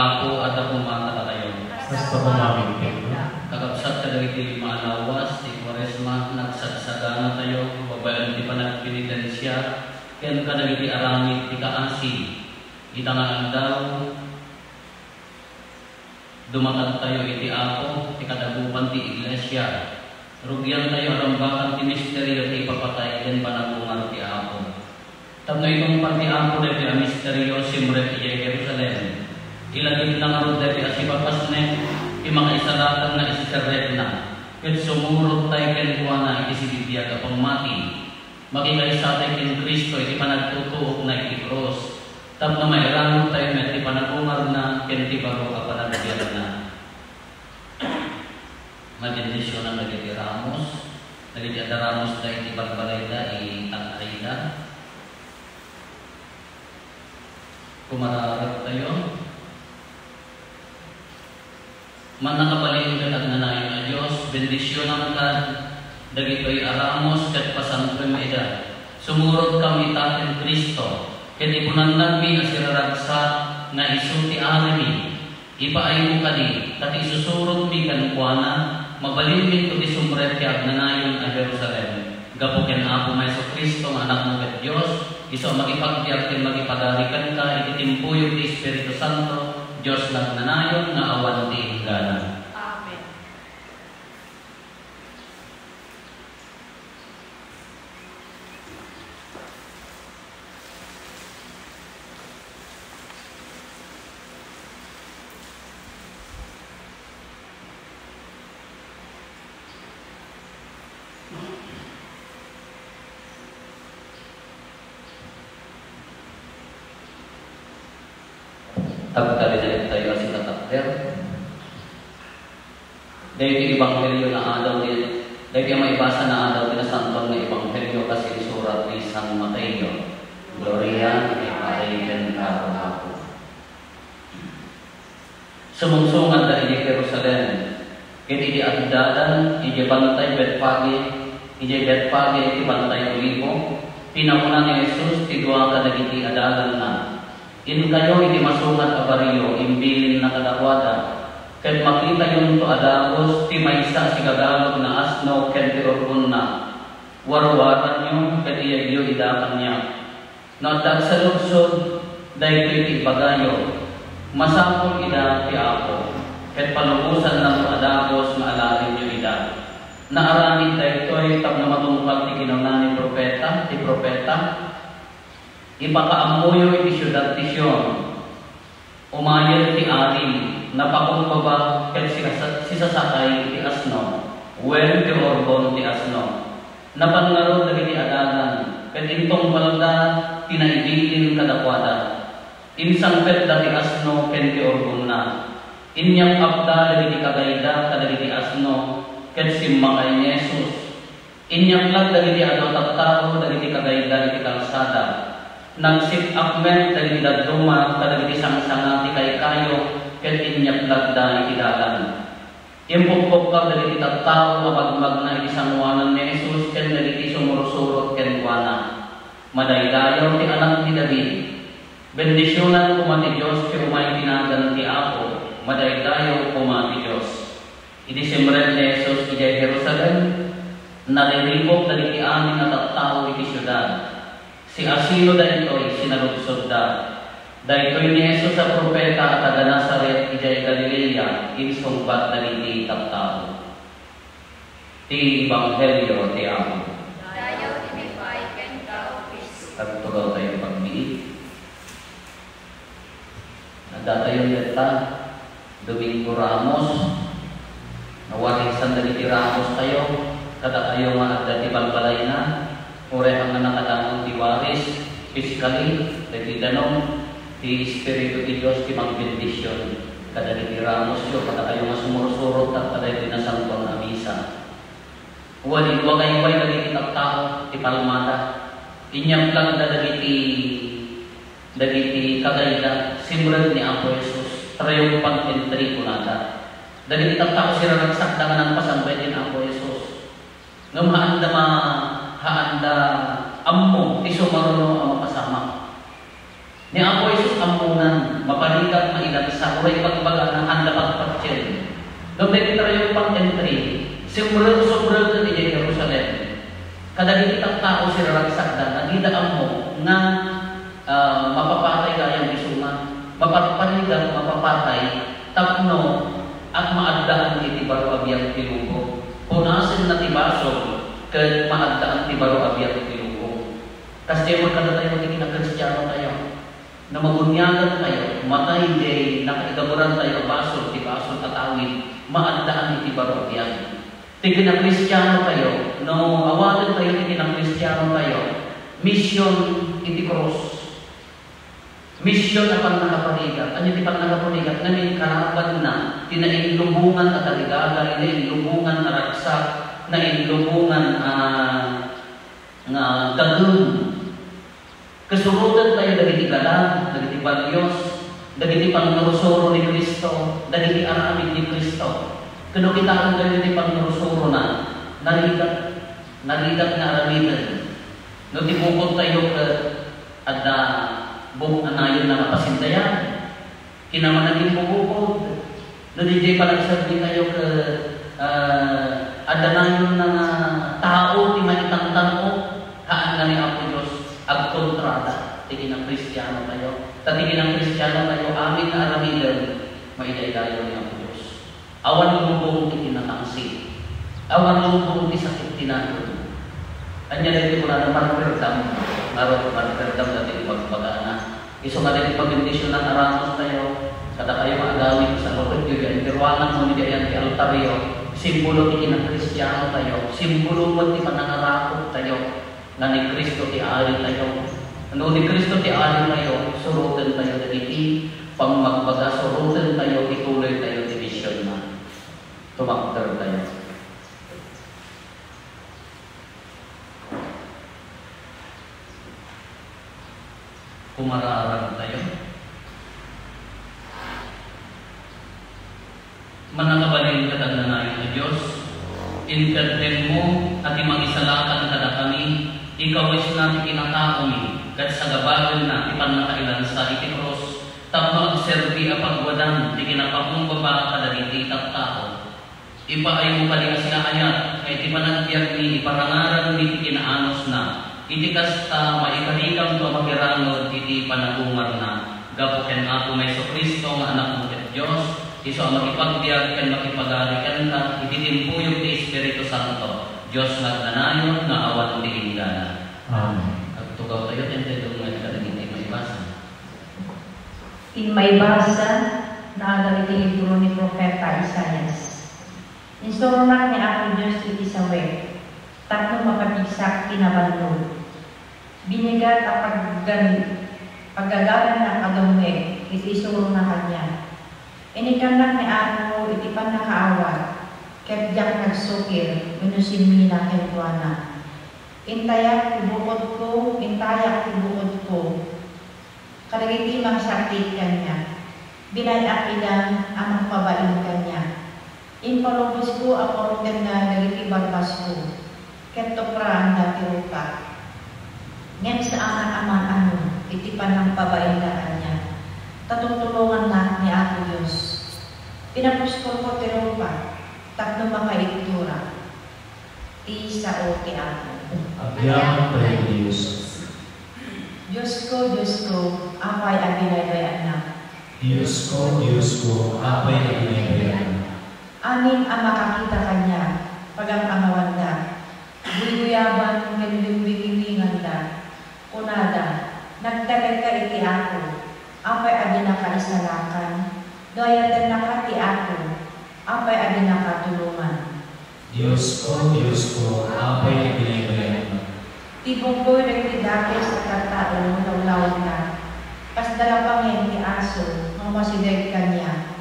Apo at pumata kayo. Mas pagmamaging Kakabsat ka dagiti maalawas, ti Kwaresma, nagsagsagana tayo, babayan ti panagpinitensya, ken ka dagiti aramid ti kaasi, itangaan daw, dumatag tayo iti Apo, ti kadagupan ti Iglesia, rugyan tayo arambakan ti misteryo ti ipapatay, ken panagungan ti Apo. Tapno itong pati Apo dahil ang misteryo simret iya Jerusalem, ilagit na nga rin dahil asipapasnek, yung mga isalatan na isiserret na, ket sumurot tayo kenkuha na itisibibiyag kapang mati, makikaisa tayo ken Kristo, iti panagtutuok na iti cross, tapno mairangon tayo na iti panagungar na, ken ti baro ka panagbiyan na. Magbendisyon ang nagiti Ramos, nagiti Ramos na iti pagbalayda, itang-ayda. Kumararap tayo. Man nakabalin ka at nanayon na Diyos, bendisyon ang ka, dagito'y aramos kat pasantrem eda. Sumurot kami tatin Kristo, ket ipunan nagmi asiraragsa nga isulti alimi. Ipaay mo kadi, kat isusurot mi kankuana, mabalin mi ito isumret kaya nanayon a Jerusalem. Gapuken Apo Maeso Kristo, anak mo ket Diyos, iso magipagbiyak ken magipadarikan ka, ititimpuyo ti Espiritu Santo, Diyos nagnanayon nga awan ti hinggana. Amen. Tagkalidalit tayo si katakder. Dahil yung Ebanghelyo na adaw din, dahil yung maibasa na adaw din na santong na Ebanghelyo kasi isurat ni San Mateo. Gloria kay Patayin ka ako. Sumungsungan dari Jerusalem, kaya iti agdadan, iti bantay Betfage, iti bantay Olivo, pinamunan ni Jesus, tidwa ka nagiti adalan na. In kayo iti masungat abariyo, imbilin na kadakwada, ket makita yung to adagos, ti maysa si gagalog na asno, ket ti orgon na. Warwaran yung, ket iyagyo idakan niya. No, tagsalugsod, dahil iti bagayo, masapol ida ti Apo, ket palubusan ng to adagos, maalarin yung ida. Naaramid dahil to'y tab na matungkal ti kinaunan ni propeta, ipakaamuyo iti syudad ti Sion, umayel ti arim, napakumbaba ket sisasakay ti asno, wen ti orbon ti asno. Napangaro dagiti adagan, ket intong balda tinaibilin kadakwada. Insangpet dati asno ken ti orbon na. Inyang abda dagiti kagayda kadagiti asno, ket simmakay ni Jesus. Inyang lag dagiti adaw tattao dagiti kagayda iti kalsada. Nagsip akmen dagiti daduma kadagiti sangsanga ti kaykayo ket inyap lagda iti dalan. Impukpok ka dagiti tattao mapagmag na iti sanguanan ni Jesus ken dagiti sumurusurot ken kuana. Madaydayaw ti anak ni David. Bendisyonan kumati Dios ti umay tinagan ti Apo. Madaydayaw kumati Dios. Iti simret ni Jesus iti Jerusalem, nariribok dagiti amin na tattao iti syudad. Si asino da ito'y sinalugsod da. Da ito'y ni Jesus sa propeta at taga Nazaret, ijay Galilea, insungbat na iti tattao. Ti Ebanghelyo ti Apo. Dayaw tinipay ken ka, Kristo. Tagtugaw tayo pagbiit. Nagdatayo yata, Domingo Ramos, nawarisan na iti Ramos tayo, kada tayo nga agad balbalay na, Urehang na nakadamong tiwaris, physically, dagiti danom, ti Espiritu ti Diyos, ti magbendisyon. Kada di Ramos yun, kada kayo nga sumursurot at kada di nasangkong na misa. Huwag kayo dagiti tattao, ti palmata. Inyang lang dagiti kagayda, simulan ni Apo Jesus, triumphant entry po nata. Dagiti tattao siraragsak dangan ang pasambay din Apo Jesus. Ngamaanda haanda ti sumaruno ang makasama. Ni Apo Jesus amunan, mapalikat maila kinagsa, uray pagbaga na handa pagpatsin. Nobay kita yung pag-entry, sobrang di Jerusalem. Kadagit itang tao si raragsakdan, nagidaan mo nga mapapatay kayang isuman, mapapaligan, mapapatay, tapno, at maagdaan iti baro abiyang tilugo. Punasin na tibasog, kaya maagdaan ti baro abiyang tilugo. Kasi mo kada tayo magiging na Kristiyano tayo, na magunyagan tayo, matay day, nakaigaburan tayo, basol, tibasol, atawid, maagdaan iti baro abiyang. Tigin na Kristiyano tayo, no awalan tayo iti na Kristiyano tayo, mission iti cross. Mission na pang nakapanigat. Ano di pang nakapanigat? Namin karapan na, tinainlubungan at aligaga, inainlubungan na raksak, nainlubungan na gagawin. Kasurutan tayo dagiti galang, dagiti bagyos, dagiti pangnurusuro ni Kristo, dagiti aramid ni Kristo. Kano kita ang ganyan ni pangnurusuro na, narigat na aramidan. No tibukod tayo at buong anayon na mapasindayan. Kinaman naging bubukod. No DJ pa nagsabi tayo adanayon na tao ti maitang tanong haan na ni Apo Diyos agkontrata. Tigin ang Kristiyano tayo. Tatigin ang Kristiyano tayo amin na aramidan maiday-dayo ni Apo Diyos. Awan lubong ti kinakangsi. Awan lubong ti sakit tinanong. Anya dito ko na marperdam, naroon marperdam dati ipagpagana. Iso nga dito pag-bendisyon ng aramos tayo, kada kayo maagawin sa lupit yun, ang tiruanan mo nila yan, ti altaryo, simbolo ti ng Kristiyano tayo, simbolo mo ti panangarakot tayo, na ni Kristo ti ari tayo. Ano ni Kristo ti ari tayo, surutan tayo dagiti, pang magbaga, surutan tayo, ituloy tayo ti mission na. Tumakter tayo. Kumararag tayo. Manakabalin ka na ngayon na Diyos. Inkadren mo at imangisalakan kada kami. Ikaw ay sinati kinakaumi. Kat sa gabagan na ipan nakailan sa itikros. Tapno agserbi a pagwadang di kinapakumbaba kada dititap tao. Ipa ay mo palinga sila ayat. Kaya ti panagbiag ni iparangaran ni kinaanos na. Iti kasta maikarikam to makiranod iti panagumar na gapuken ako may so Kristo nga anak mo ket Dios iso ang makipagbiag ken makipagarikan ka iti timpuyog ti Espiritu Santo Dios nagnanayon nga awan ti hinggana. Amen. Agtugaw tayo tente dong nga kadagiti may basa. In may basa na dagiti libro ni Propeta Isaias. Insurunak ni Apo Dios iti sawe tapno mapabigsak tinabando. Binigat ang paggagalan ng agawin, iti isuro na kanya. Inikanak ni Ano, iti pan nakaawa, kebyak nagsukir, minusin mi na kentuana. Intayak ibukod ko, kadagiti magsakit kanya. Binayak ilang amang pabain kanya. Impalubos ko ang organ na dagiti barbas ko, ketopra dati rupa. Ngayon sa aman-aman ano, itipan ng pabaindahan niya. Tatutulungan na ni Apo Diyos. Pinapuskol ko tirupa, tapno makaitura. Isa o ti Apo. Agyaman tayo Diyos. Diyos ko, apay abinaybayan na. Diyos ko, apay abinaybayan. Anin ang makakita kanya, pagang angawanda. Buyaban, ganilimbingilingan da. Kunada, nagdalag ka iti ako, apay adi nakaisalakan, doyadan nakati ako, apay adi nakatulungan. Diyos ko, apay abinaybayan. Tibong ko nagtidake sa katao, lawlaw na, kas dalapangin ti aso, ng masidag kanya.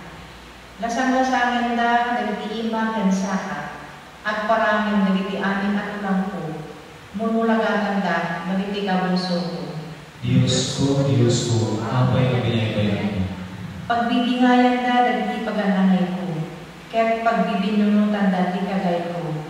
Lasang-lasangin da, nagti ima kensaka, at parangin nagiti amin at lampo. Munulagatan da, magitigawan soko. Diyos ko, apay abinaybayan. Pagbibingayan da, dagiti paganangay ko. Kaya't pagbibinunutan da, di kagay ko.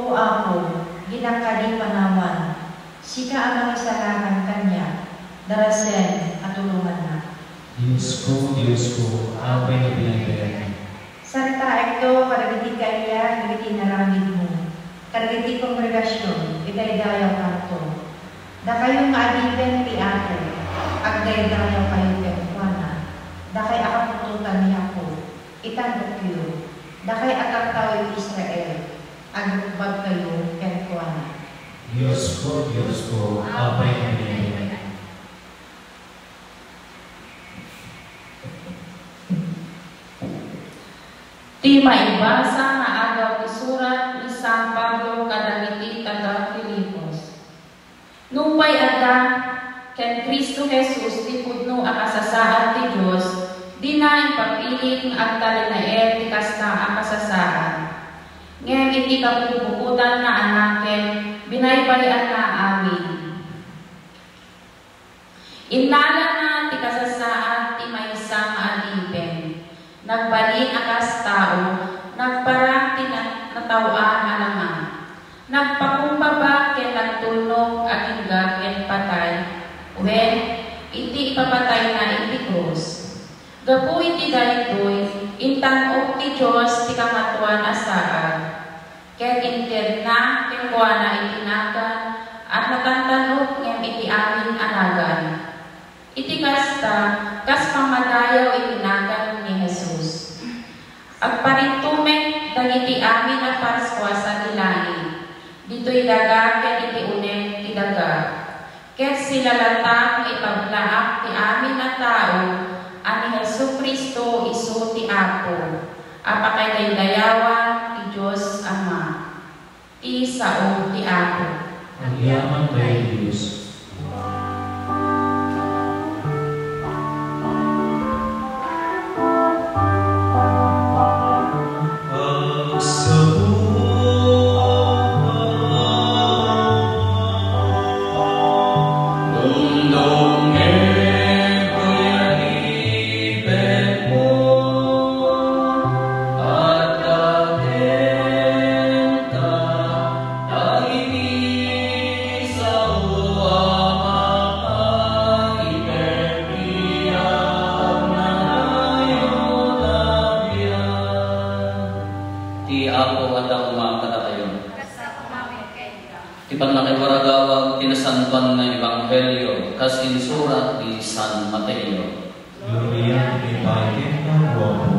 O ako, ginakadi panawan. Sika ang isalakan kanya, darasen at tulungan na. Diyos ko, apay na binabayan mo. Sarita ito, karagiti kaya, karagiti naramid mo. Karagiti kongregasyon, ikay dayaw kanto. Da kayo nga adiben ti ate, agday dayaw kayo kempuana. Da kay akapututan niya ko, itandok kayo. Da kay akataw Israel, agbag kayo kempuana. Diyos ko, apay na binabayan mo. Ti maibasa nga agaw ti surat ni San Pablo kadagiti taga Filipos. Nupay ada ken Kristo Jesus ti pudno a kasasaan ti Dios, di na ipapilit nga agtalinaed ti kasta a kasasaan. Ngem iti kapupukutan nga anaken binaybayan na amin. Inala na ti kasasaan ti maysa nga aliben. Nagbalin akas tao, nagparang tinatawaan alangan. Nagpakumbaba ken nagtulnog agingga ken patay. Wen, iti ipapatay na iti krus. Gapu iti daytoy, intanog ti Dios ti kamatuan asaad. Ken inted na ken kuana iti nagan, at natantanog ngem iti amin anagan. Iti kasta, kas pamadayaw iti nagan ni Jesus. Agparintumek dagiti amin a Paskwa sa dilangit. Dito'y daga ken iti unen ti daga. Ket sila latang ipaglaak ti amin na tao ani Jesucristo isu ti Apo. Apakay dayawan ti Dios Ama. Ti sao ti Apo. Ang yaman kay Diyos. Ipagnakiwaragawag tinasantuan ng Ebanghelyo kas insurat ni San Mateo. Gloria ni Padre ng Wapo.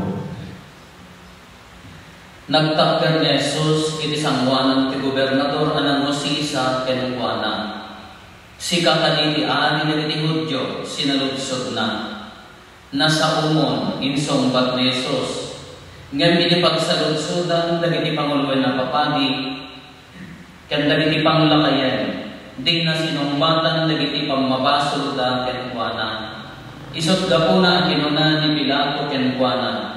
Nagtakder ni Jesus iti sangwanan ti gobernador anan Mosisa ken kuana. Sika kaniti ani dagiti Hudyo sinaludsod na. Nasa umon insongbat ni Jesus. Ngem ini pagsaludsodan dagiti panguluwen na papadi ken dagiti panglakayan, di na sinumbatan dagiti pamabasol da ken kuana. Isot gapuna kinuna ni Pilato ken kuana.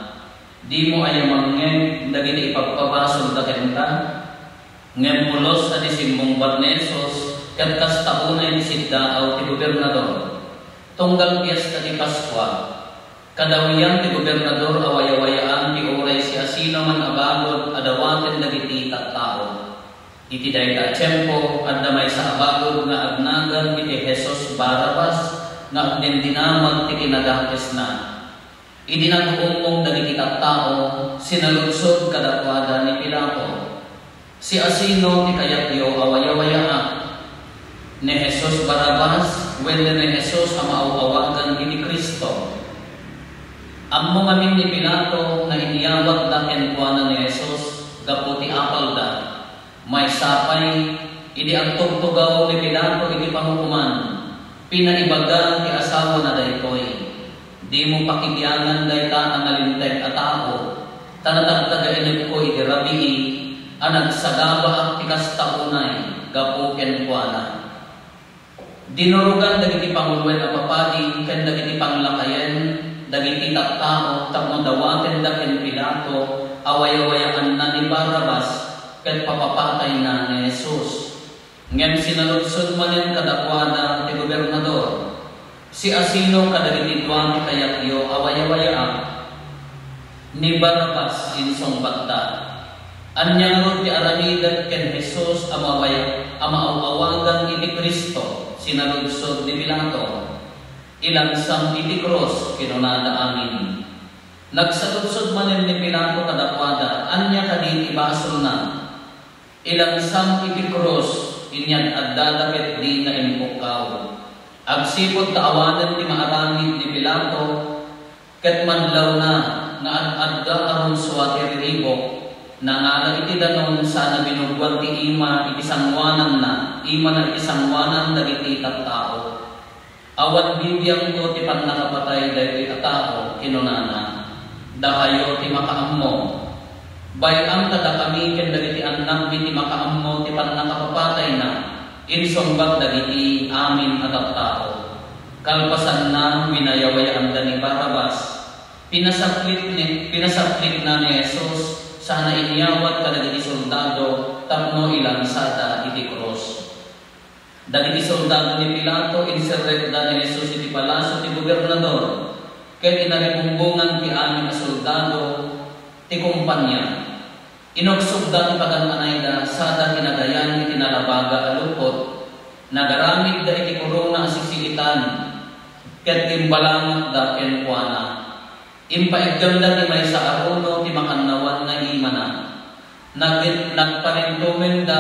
Di mo ayamangeng dagiti ipagpabasol da ken ta. Ngem pulos adi simbongbat ni Jesus ket kas tauna ni siddaaw ti gobernador. Tunggal piyesta ti Paskwa. Kadawiyan ti gobernador awayawayaan ti oray si asino man abagod adawaten dagiti tattao. Iti dayta tiyempo at damay sa abagod nga agnagan iti Jesus Barabas nga agdindinamag ti kinadakes na. Idi nag-uumong dagiti tattao sinaludsod kadakwada ni Pilato. Si asino ti kayatyo awayawayaan ni Jesus Barabas wenno ni Jesus ang maawawagan ni Kristo. Ammo ngamin ni Pilato na iniyawat da ken kuana ni Jesus gaputi apal da. May sapay, idi ang tugtugaw ni Pilato iti panghukuman. Pinaibagan ti asawa na daytoy. Di mo pakibiyangan dayta ang nalinteg a tao. Tanatagtagainip ko iti rabii, ang nagsagaba ang tikas taunay, gapo ken kuana. Dinurugan dagiti panguluwen a papadi, ken dagiti panglakayen, dagiti tattao, tapno dawaten da ken Pilato, away-awayaan na ni Barabas, ket papapatay na ni Jesus. Ngem sinaludsod manen kadakwada ti gobernador. Si asino kadagiti duan ti kayatyo awayawayaan ni Barabas insongbat da. Anyang rod ti aramidan ken Jesus amaawagan iti Kristo sinaludsod ni Pilato. Ilansam iti cross kinunada amin. Nagsaludsod manen ni Pilato kadakwada, anya kaditi basol na. Ilansam iti cross inyad addadakit di na impukaw. Agsipod kaawanan ti maaramid ni Pilato, ket madlaw na nga adda aron suwati riribok, nangala iti danon sana binugwan ti ima iti sangwanan na, ima na iti sangwanan dagiti tattao. Awan bibiyang ko ti pannakapatay dagiti tao kinunana, dahayo ti makaammo. Bayang kada kami ken dagiti anak ti makaammo ti pannakapatay na, insumbat dagiti amin at tao. Kalpasan na binayawayaan da ni Barabas, pinasaplit na ni Jesus, sana inyawat kadagiti soldado tapno ilansada iti cross. Dagiti soldado ni Pilato inserret da ni Jesus iti palasyo ti gobernador, ket inaribumbungan ti amin na soldado ti kumpanya. Inuksog da ti pagananay da sada kinagayan iti nalabaga alupot, nagaramid da iti korona asisilitan, ket imbalangat da kenkuana. Impaigam da ti maysa aruno ti makannawan na imana. Nagparintumen da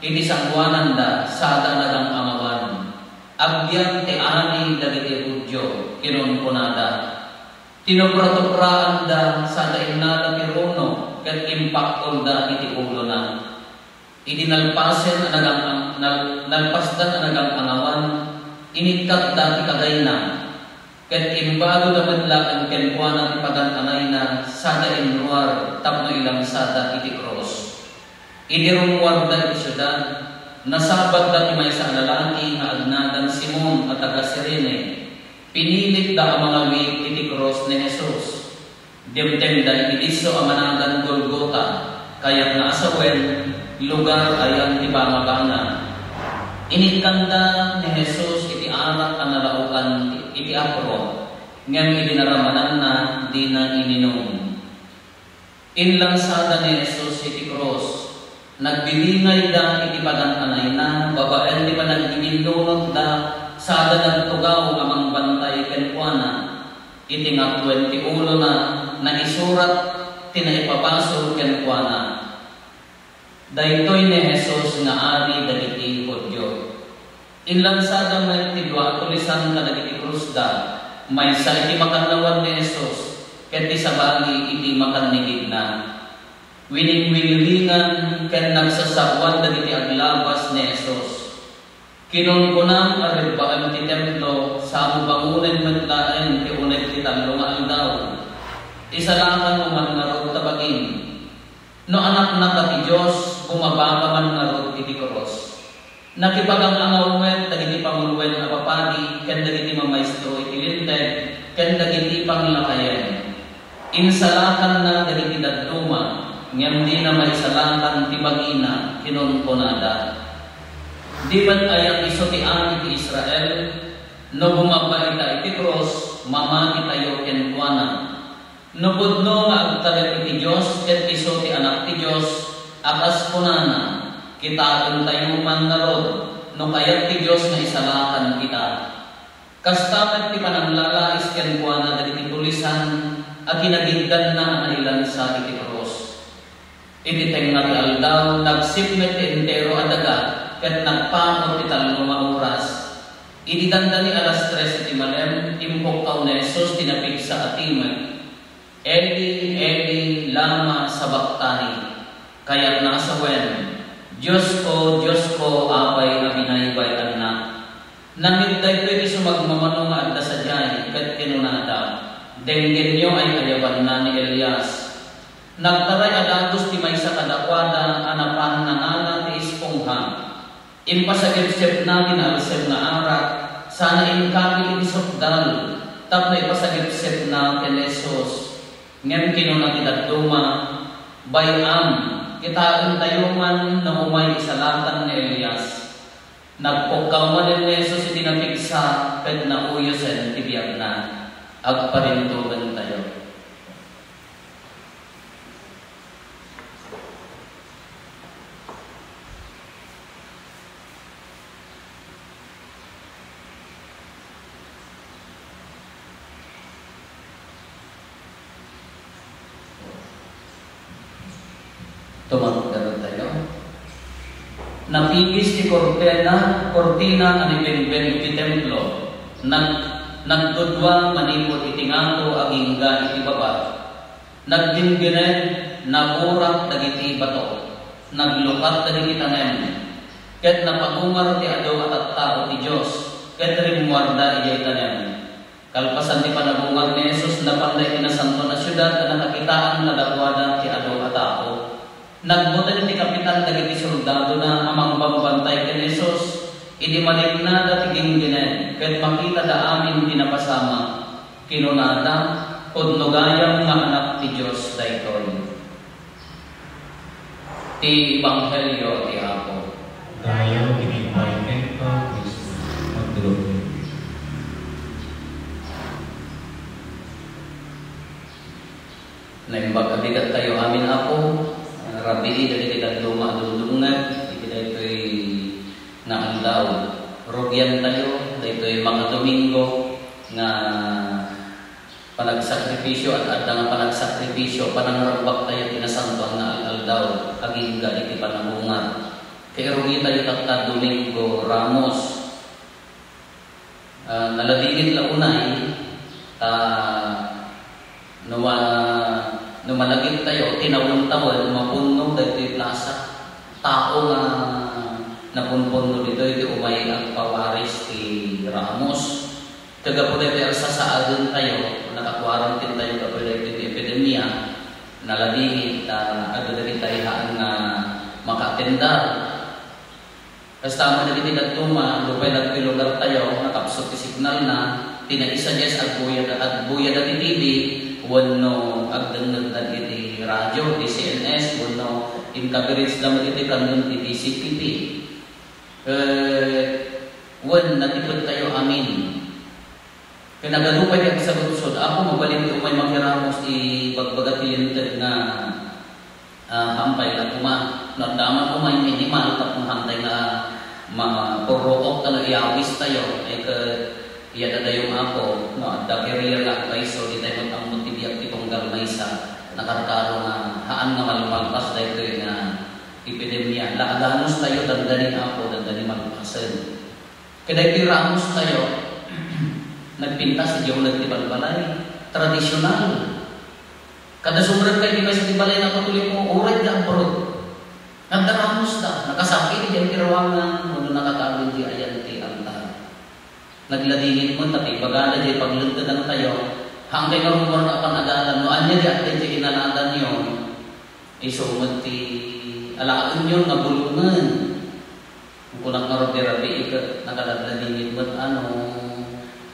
iti sangwanan da sada nagang amawan. Agbyang ti ani dagiti Hudyo kinunkunada. Tinupratupraan da sada innala ti runo, ket impaktol da iti ulo na. Iti nalpasen nalpasdan anagang angawan, inikat da ti kagayna, ket imbago da madlakan kenkuana ti pagananay na sada inruar tapno ilang sada iti cross. Iti rumuar da iti syudad, nasabat da ti maysa lalaki nga agnadan Simon at taga Sirene. Pinilit da ang mga wig iti cross ni Jesus. Dimtem da iti diso amanadan Golgota, kaya't naasawen lugar ayan ti bangabanga. Inikanda ni Jesus iti arak ang naraukan iti apro, ngem ilinaramanan na di na ininom. Inlansada ni Jesus iti cross, nagbibingay da iti pagananay na, babaen di pa nagbibindunot da sada nagtugaw amang bantay kenkuana. Iti nga 20 ulo na isurat tinaipabasol kenkuana. Daytoy ni Jesus nga ari dagiti Hudyo. Inlansada may tidwa tulisan ka dagiti krus da, maysa iti makannawan ni Jesus, ket ti sabali iti makannigid na. Wining-wilingan ken nagsasakwan dagiti aglabas ni Jesus. Kinunkunang arribaan ti templo, sa bangunan matlaen ti unay ti talong aldaw. Isalakan man nga tabagin. No anak na ka ti Diyos, bumabaka man nga iti cross. Nakipagang angawet, dagiti pangulwen na papadi, ken dagiti mamaestro iti linteg, ken dagiti panglakayen. Insalakan na dagiti daduma, ngem di na maisalakan ti bagina kinunkunada. Di ba't ayang iso ti ani ti Israel, no bumaba ita iti cross, mamati tayo kenkuana. No budno nga agtagat iti Diyos, ket iso ti anak ti Diyos, akas punana, kita tayo man narod, no kayat ti Diyos nga isalakan kita. Kastamet ti pananglalais kenkuana dagiti tulisan, at kinagigdan na ilan sa iti cross. Iti tengna ti aldaw, nagsipmet ti entero adaga, ket nagpangot ti talong oras. Iti danda ni alas 3 iti malem, impukaw na Jesus tinapig sa atimet. Eli, Eli, lama sabachthani. Kaya't nasawen, Diyos ko, apay nga binaybayan na. Namintay ko iti sumagmamanong nga adda sa diyay, ket kinunada. Denggen nyo ay ayaban na ni Elias. Nagtaray adagos ti maysa kadakwada, anapan nanana ti ispongha. Impasagip-sip natin alisip na arak, sana inkami inisokdal, tapno ipasagip-sip natin Jesus. Ngem kinuna kita duma, bayam, kita tayo man na umay isalatan ni Elias. Nagpukaw man ni Jesus iti napigsa, ket nauyosen tibiyag na, agparintugan tayo. Tumagkaroon tayo. Napigis ti kortina ani benben iti templo. Nagdudwa manipot iti ngato agingga iti baba. Nagdinggiren naburak dagiti bato. Naglukat dagiti tanem. Ket napagungar ti ado at tao ti Dios. Ket rimwarda ijay tanem. Kalpasan ti panagungar ni Jesus napanday kinasanto na syudad na nakakitaan na dagwada ti ado at tao. Nagbutan ti kapitan dagiti soldado na amang bambantay ken Jesus. Idi maligna dati gingginen, ket makita da amin dinapasama, kinunada, kudnugayang nga anak ti Diyos daytoy. Ti Ebanghelyo ti Apo. Dayo ginipay ka, Kristo. Magdulog. Naimbag abigat tayo amin Apo, rabi dali kita luma dulungan, iti daytoy na andaw. Rogyan tayo, daytoy mga Domingo nga panagsakripisyo at adang panagsakripisyo, panangrambak tayo kinasantuan na aldaw, agingga iti panangungan. Kaya rogi tayo takta Domingo Ramos. Naladingit launay, numalagit tayo, tinawon-tawon, mapuno daytoy plaza. Tao nga napunpuno dito iti umay ang pawaris ti Ramos. Kagapuday tayo sasaadan tayo, nakakwarantin tayo kapuday iti epidemya, naladingit, agad-agad tayo nga makatendar. Kasama na dito nagtuma, lupay na lugar tayo, nakapsot ti signal na, tinaisa Diyos at buya dati TV, wano agdangag na iti radyo, di CNS, wano in coverage naman iti kanun ti DCPP. Wan natipod tayo amin. Kinagalupay ang sa lusod. Ako mabalik ko may maghiramos i-bagbagatilintad na hampay na kuma. Nagdaman ko may minimal tap mahantay na mapurook ka na iawis tayo. Ay iyada yung ako. Da career lang tayo. So di tayo magtamot tibiyak tipong galmaysa. Nakarkaro na haan nga malumagpas tayo na epidemya. Laaganos tayo, dandanin ako, dandanin magpasan. Kaya tiramos tayo, nagpinta sa Diyo nagtibalbalay. Tradisyonal. Kada sumrad kayo di ba sa tibalay na katuloy mo, uray ka ang parod. Nagdaramos na, nakasakit di ang tirawangan, muna nakakawin di ayan ti anta. Nagladingin mo, tapi bagala di pagluntadan tayo, hanggang rumor na pang-adalan mo, anya di atin di inaladan nyo, isumad ti alaan nyo nga bulungan. Kung nagmarod-rabi ikat, nakaladladingin mo,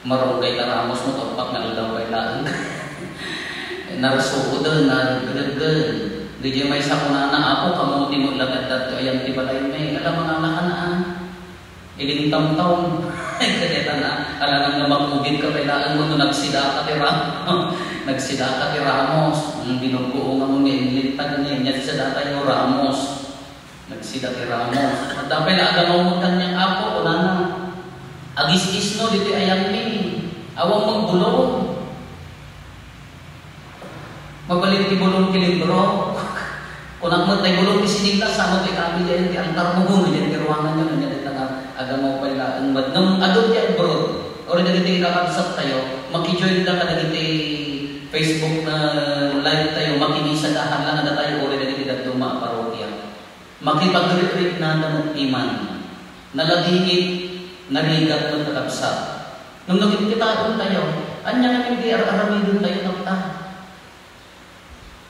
marunggay taramos mo, topak na ulang bailaan. Narasuko doon, naragagagag. Di dyan may sakuna na ako, kamuti mo lagad dato, ayan tibalay may, alam mga nakanaan. Iling taon-taon, ay kadeta na, alam nga magmugid ka, bailaan mo, nagsida ka ti Ramos, binubuo nga mo niya, lintag niya, niya sa datay mo Ramos, nagsida ti Ramos. At dapay na agamaw mo kanyang apo, wala na. Agis-is no, dito ayang mi, awang magbulong. Mabalik ti bulong kilibro. Kung nagmatay bulong ti sinila, sama ti kami dyan, ti antar mo gulo dyan, ti ruangan nyo, nandiyan ito nga, agamaw pa ila, ang madnang adot yan bro. O rin nagiti kakabsat tayo, makijoin lang ka nagiti Facebook na live tayo, makinisa dahan lang na tayo, o rin nagiti datuma parokya. Makipag-retreat na ng iman, naladingit, naligat ng kakabsat. Nung nagkitaon tayo, anya nga hindi aramidon tayo nagta.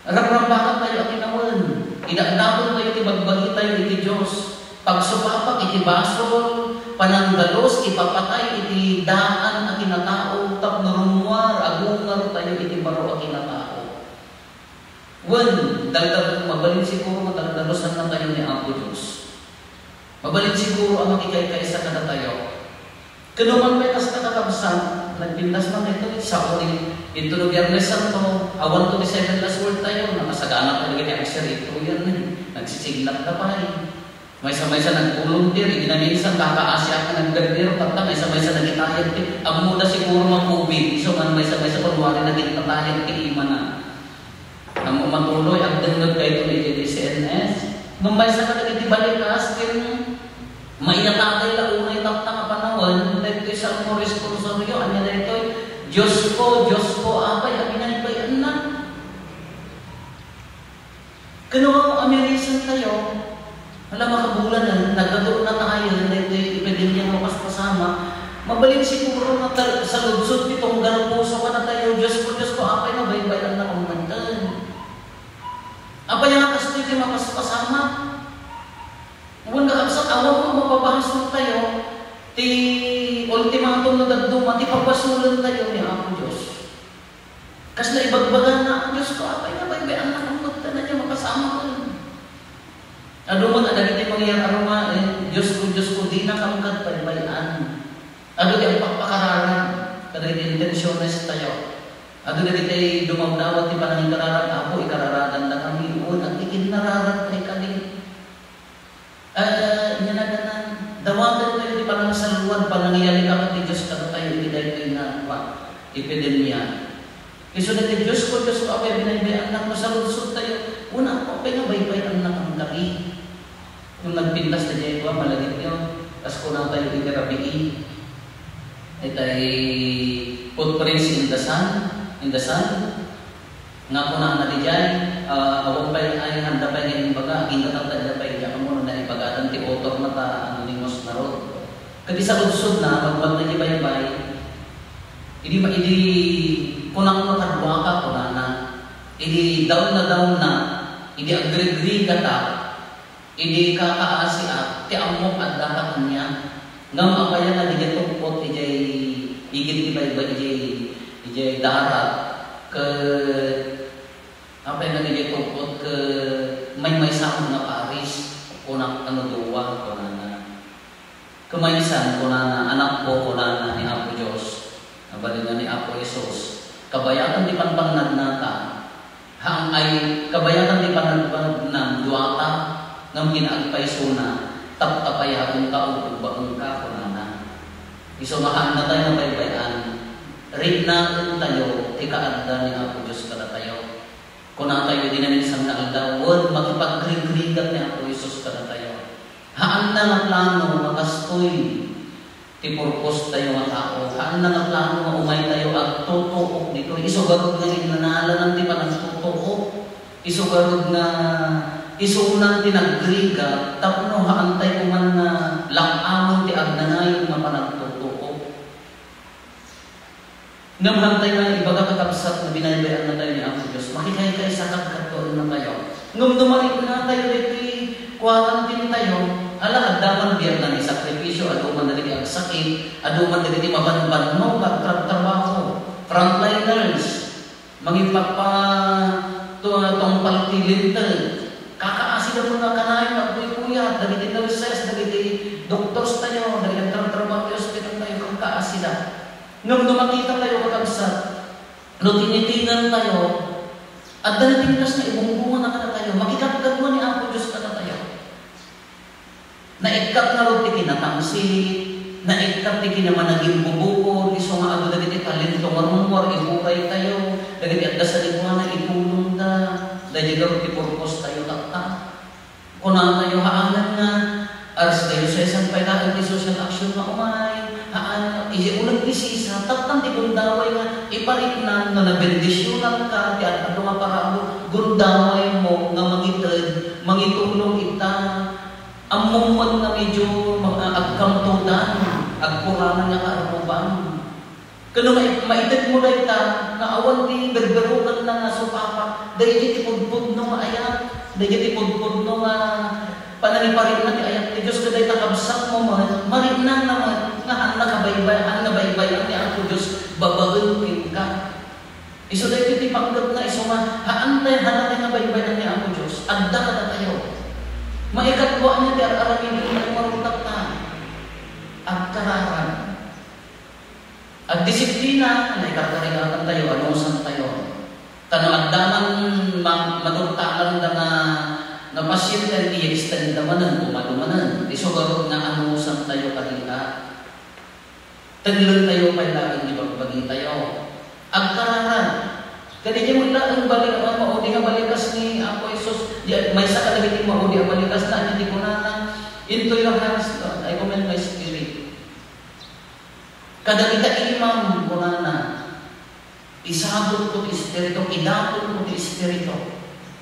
Ramrambakan tayo at inawan. Inagdapon tayo, ibagbagi tayo iti Diyos. Pagsupapak, iti basol, pananggalos, ipapatay, iti daan at kinatao, tapnurumwar, agungar tayo, iti baro at kinatao. Dagdag, mabalin siguro, matagdalosan na tayo ni Apo Diyos. Mabalin siguro ang makikay-kaisa ka na tayo. Kanuman may kas nakakabsan, nagpindas man ito, sa uli, ito no Biyernes Santo, awan to 7 last word tayo, nakasagana pa naging aksir ito yan, nagsisignat na pa eh. May-sa-may-sa nag-volunteer, ginamisan, kakaasya ka nag-garder, tapta, may-sa-may-sa nag-itayag, ang muda siguro mag-COVID, so man may-sa-may-sa panwari nag-itayag, iima na. Ang umatuloy, ang dangag kayo ito ni CNS, Mambaysa ka dagiti balikas, kin mainatagay la unay tapta nga panawan, dahil ito'y sa mo responsoryo, anya na ito'y, Diyos ko, apay, aminaybayan na. Kanuha mo amirisan tayo, wala makabulan na, nagdado na tayo, dahil ito'y epidemya mo paspasama, mabalik siguro na sa lugsod itong puso ka na tayo, Diyos ko, apay, mabaybayan na kung mantan. Apay nga kasto ito'y mapaspasama. Huwag ka sa awang mo mapapahasol tayo, ti ultimatum na daduma, ti papasulan tayo ni Apo Diyos. Kas na ibagbagan na ang Diyos ko, apay na baybayan na kung magta na niya makasama ko. Aduman, adagiti mangyayang aroma, Diyos ko, di na kamagad baybayan. Ado di ang pagpakararan, kadagiti intensyones tayo. Ado dagiti dumagdawat ti panangin kararan, Apo, ikararadan na kami, at ikinararan kay kaling. Nyanaganan, dawagan tayo di parang saluan, panangyayari ka pati Diyos ka tayo, ipiday na epidemya. Iso na ti Diyos ko, apay binaybayan na mo sa lusod tayo. Una po, apay nga baybayan na kang gabi. Kung nagpintas na dyan ito, malagit nyo, tas ko na tayo iterapiin. Itay footprints in the sun, nga po na di dyan, awang pa'y ay handa pa'y ngayong baga, ginatang-tanda pa'y dyan mo na ipagatan ti author na ta anonymous na ro. Kadi sa lugsod na, magwag na di baybay, hindi kunang makadwa ka kunana, hindi down na, hindi agree ka ta, hindi kakaasi at ti amok at dapat niya, ngam apaya na di dyan tungkot, igit di baybay, ijay darat, apay na di dyan tungkot, may sakong na Paris, kunang duwa, kunana. Kumaysan, kunana, anak ko, kunana, ni Apo Diyos, nabalin na ni Apo Jesus. Kabayakan di panpangnad nata, haang ay kabayakan di panpangnad ng duwata, ng ginagpay suna, taptapayakan ka o pagbaong ka, kunana. Isumahan na tayo ng baybayan, rin natin tayo, tikaanda ni Apo Diyos kada tayo. Kung na tayo dinanisang na aldawon, makipag-grig-grigat ni Apo Jesus kada tayo. Haan na nga plano, makastoy, ti purpose tayo nga tao. Haan na nga plano, nga umay tayo, at tutuok dito. Isugarod nga rin nanalan, ti pa ng tutuok. Isugarod nga, isuunan ti nag-grigat, tapno haan tayo man na lakamon ti agnanay, nga panagtutuok. Ngamhantay na ibaga kakabsat na binaybayan na tayo ni Apo Diyos. Makikay sa kagkatoon na tayo. Ngam dumalik na tayo dito, quarantine tayo. Ala, adaman biyak na ni sakripisyo, aduman na rin ang sakit, aduman na rin mabanban mo, pagtrabaho, frontliners, mangipagpa tong paltilintel. Kakaasi na mo na kanahin, magbuy-buya, dagiti nurses, dagiti doctors tayo, dagiti trabaho tayo, hospital tayo, kakaasi na. Nung dumakita tayo kakabsat, nung tinitinan tayo, at danatingkas na ibungbungan na kada tayo, makikagad mo ni Apo Diyos kada tayo. Naikkat na rin kinatangsit, naikkat di kinamanaging bubukod, iso nga ado dagiti talento nga rumor, iburay tayo, dagiti at dasalin mo na itulong ta, dagiti rin purpose tayo takta. Kuna tayo haanan nga, aras tayo sa isang paitaan di social action na umay, haan, ulang disisa, tatang di gundaway nga, iparit na nabendisyonan ka, ti at nga parabo, gundaway mo, nga mangitulong ita, among man na medyo agkamtudan, agkuranan nga kaarapan. Kano maitag mo na ita, na awan di berberukan na nga supapa, dahil di tipudpud no nga ayat, dahil di tipudpud no nga pananiparin na ti ayat, di Diyos kaday takabsak mo, marinang naman, nga ang nabaybayan ni Apo Diyos, babagin ka. Iso dahil iti pagkat na iso nga, haantay hanatay na baybayan ni Apo Diyos, adda ka na tayo. Maikatwa niya, di ar-aramin yung marutak na. Agkararan. At disiplina, naikakaringatan tayo, anusan tayo. Tanong agdaman, manugtalan na pasyente, i-extend namanan, umalumanan. Isugarot nga anusan tayo kanina. Taglan tayo, kailangan ibagbagi tayo. Agkararan. Kaya di mo lang balik, maudi nga balikas ni Apo Jesus. May sa kalagit maudi ang balikas pagkas na niya di ko na into your hands, Lord, I commend my spirit. Kada kita imam ko na isabot ko ti Espiritu, idapot ko ti Espiritu.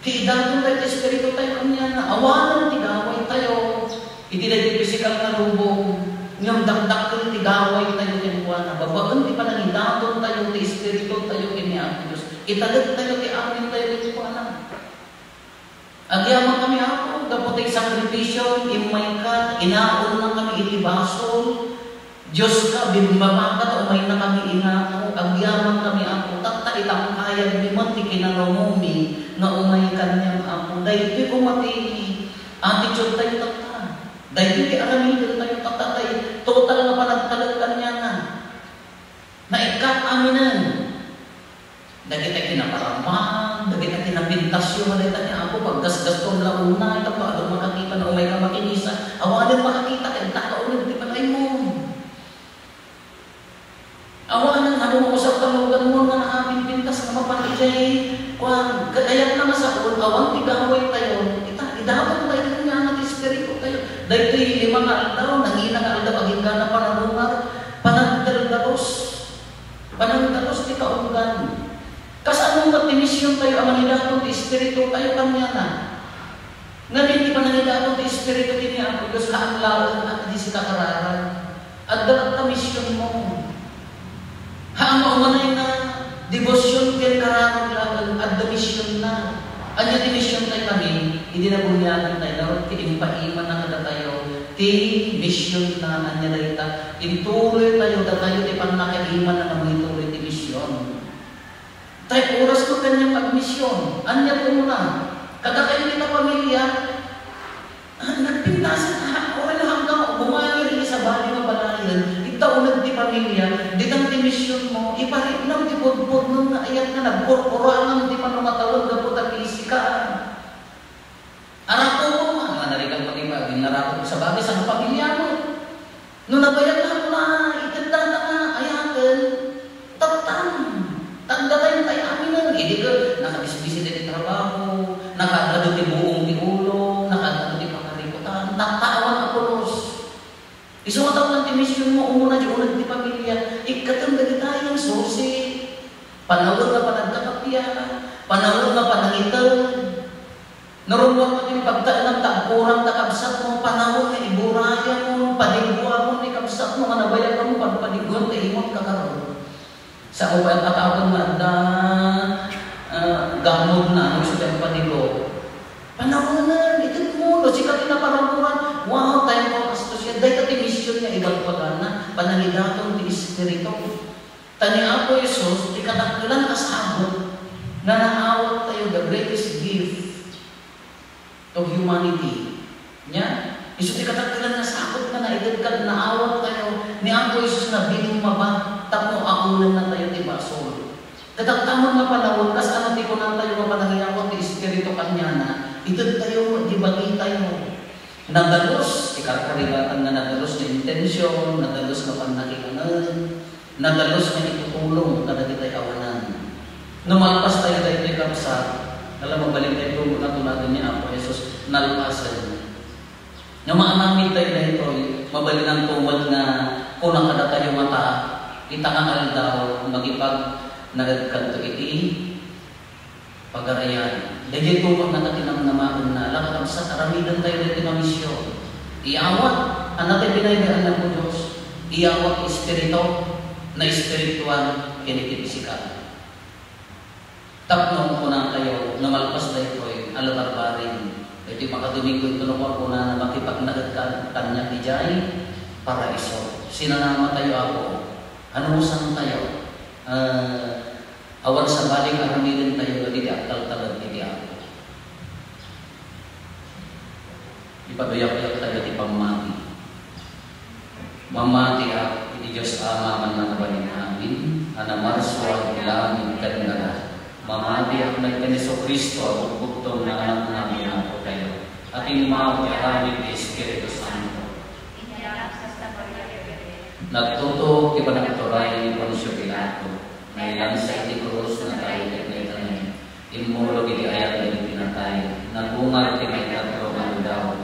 Idapot tayo ti Espiritu tayo kanya na awanan ti gaway tayo. Iti na di physical na lubong. Ngam dakdak ko ti gaway tayo kinuha na. Babaan ti panangidapot tayo ti Espiritu tayo kiniya Diyos. Italag tayo ti amin tayo kinuha na. Agyaman kami ako, dapat ay sakripisyon, imay ka, inaon na kami itibasol. Diyos ka, bimbaba ka, umay na kami inako, agyaman kami ako, takta itang kayag ni Mati kinalomumi, na umay kanyang ako. Dahil di kumati, attitude tayo takta. Dahil di aramidin tayo takta tayo, total na panagtalag kanya na. Naikat aminan. Dahil tayo kinaparamang, dahil tayo kinapintasyon, dahil tayo ako, paggasgas ko na una, ito pa, doon makakita na umay ka makinisa, awanin makakita, kaya takaulit, di pa tayo mo. Awanan, ano mo sa talugan mo na aming pintas na mapanijay, kaya na masakot, awang tigaway tayo, idapon tayo nga ng Espiritu tayo. Dahil ito'y 5 nga aldaw, nangina nga aldaw, aging gana panarungar, panagdalos di kaungan. Kas anong matimisyon tayo, ang manidapon ti Espiritu tayo kanya na. Nga hindi pa nanidapon ti Espiritu din niya ako, Diyos ka ang lawan at di si kakararan. At dapat ka misyon mo. Haang maumanay na devotion kaya karamang laban at the mission na. Anya di mission tayo kami, hindi na bunyagan tayo, dapat kiimpaiman na kada tayo, ti mission na anya dahita, ituloy tayo, tayo ti panakaiman na naman ituloy ti mission. Tayo oras ko kanyang mag-mission, anya ko muna, kada kayo kita pamilya, nagpintasan, okay na hanggang bumangir sa bali na balayan, itaunag di pamilya, di kang di mission mo, ipalit lang di budbud nung naayat na nagkorpora lang di manumatawag na puta pisikaan. Arato mo, narikan pati ba, ginarato ko sa bagay sa pamilya mo. Nung nabayag na mo na, itanda na nga, ayakan, tatang, tanda tayo tayo aminan, hindi ka, nakabisbisi din yung trabaho, nakagado di buong di ulo, nakagado di pangarikutan, tatawan ako los. Isuwataw lang ti mission mo, umuna di unag di pamilya, ikatanda di tayong susi, panawag na panagkakapya, panawag na panangitan, narunwag mo yung pagtaan ng tagkurang takabsat mo, panahon na iburaya mo, panigwa mo, ni kabsat mo, manabayag mo, pagpaniguan, taimot kakaroon. Sa upay at atawag na gamod na, ano sa panigo. Panahon na, itin mo, sikat na paramuran, wow, tayo mo kastos yan, dahil kati mission niya, ibang pagana, panaligatong di Espiritu. Tani ako, Isus, ikatakilan kasabot, na naawat tayo, the greatest gift of humanity. Nya, Isus ikatakilan na sakot na naidagkad na awat tayo ni Angko Isus na bining maba tapno akulan na tayo ti basol. Kataktamon na panahon kas ano ti kunan tayo mapanangiyawat ti Espiritu kanya na itod tayo di bagi tayo. Nadalos ikarkarigatan na nadalos na intensyon, nadalos na panakikanan, nadalos na itutulong kada kita'y awanan. Numalpas tayo tayo ti kapsat. Alam mabalik tayo kung natulagan niya ako, Jesus, nalpasan niya. Yung mga namit tayo na ito, mabalik ang tumad na kung nakada tayo mata, itangangal daw, magipag nagagkanto iti, pag-arayan. Dahil tumag na natinamnamaan na, lakam sa karamidan tayo dito na misyon. Iawat, ang natin pinayaan ng Diyos, iawat espiritu, na espiritual, kinitipisikal. Tapno ko na kayo, namalpas na ito ay alabarbarin. Ito yung makadumigo ito na ko na makipagnagat kanya tijay para iso. Sinanama tayo ako. Ano saan tayo? Awan sa baling aramidin tayo, hindi akal talad, hindi ako. Ipaduyak-yak tayo, di pamati. Mamati ako, hindi Diyos amaman na kabaling amin. Anamarswa, ilamin, kanila. Mamati ako ng Kaniso Kristo at bugtong na anak namin ako kayo. At imaw iharamit ni Espiritu Santo. Nagtuto iba nagturay ni Poncio Pilato. Na ilang sa iti krus na tayo kailangan. Imulog iti ayat na ipinatay. Nagungar ti may katro daw.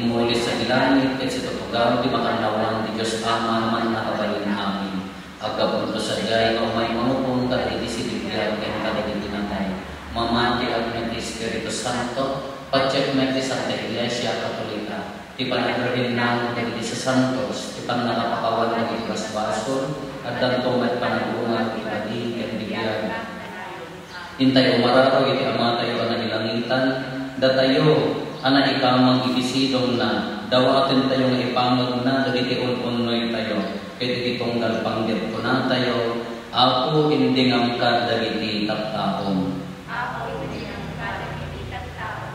muli sa ilangit, ket sa tutugaw, di makanawan, di Diyos Ama, man nakabalin amin. Agapon ko sa jay, o may manupong kaditi si Biblia, ken kaditi natay. Mamati at may Espiritu Santo, pacheck may Santa Iglesia Katolika. Di panagarin na kaditi sa Santos, di pan nakapakawan na iti basbason, at danto may panagungan ibadi, ken bigyan. Intay umararo iti ama tayo ang nagilangitan, datayo ana ikamang ibisidong na dawaten tayo nga ipangod na dagiti unnoy tayo ket itong dalpanggit ko na tayo ako hindi ngangkad dagiti taptapon. Ako hindi ngangkad dagiti taptapon.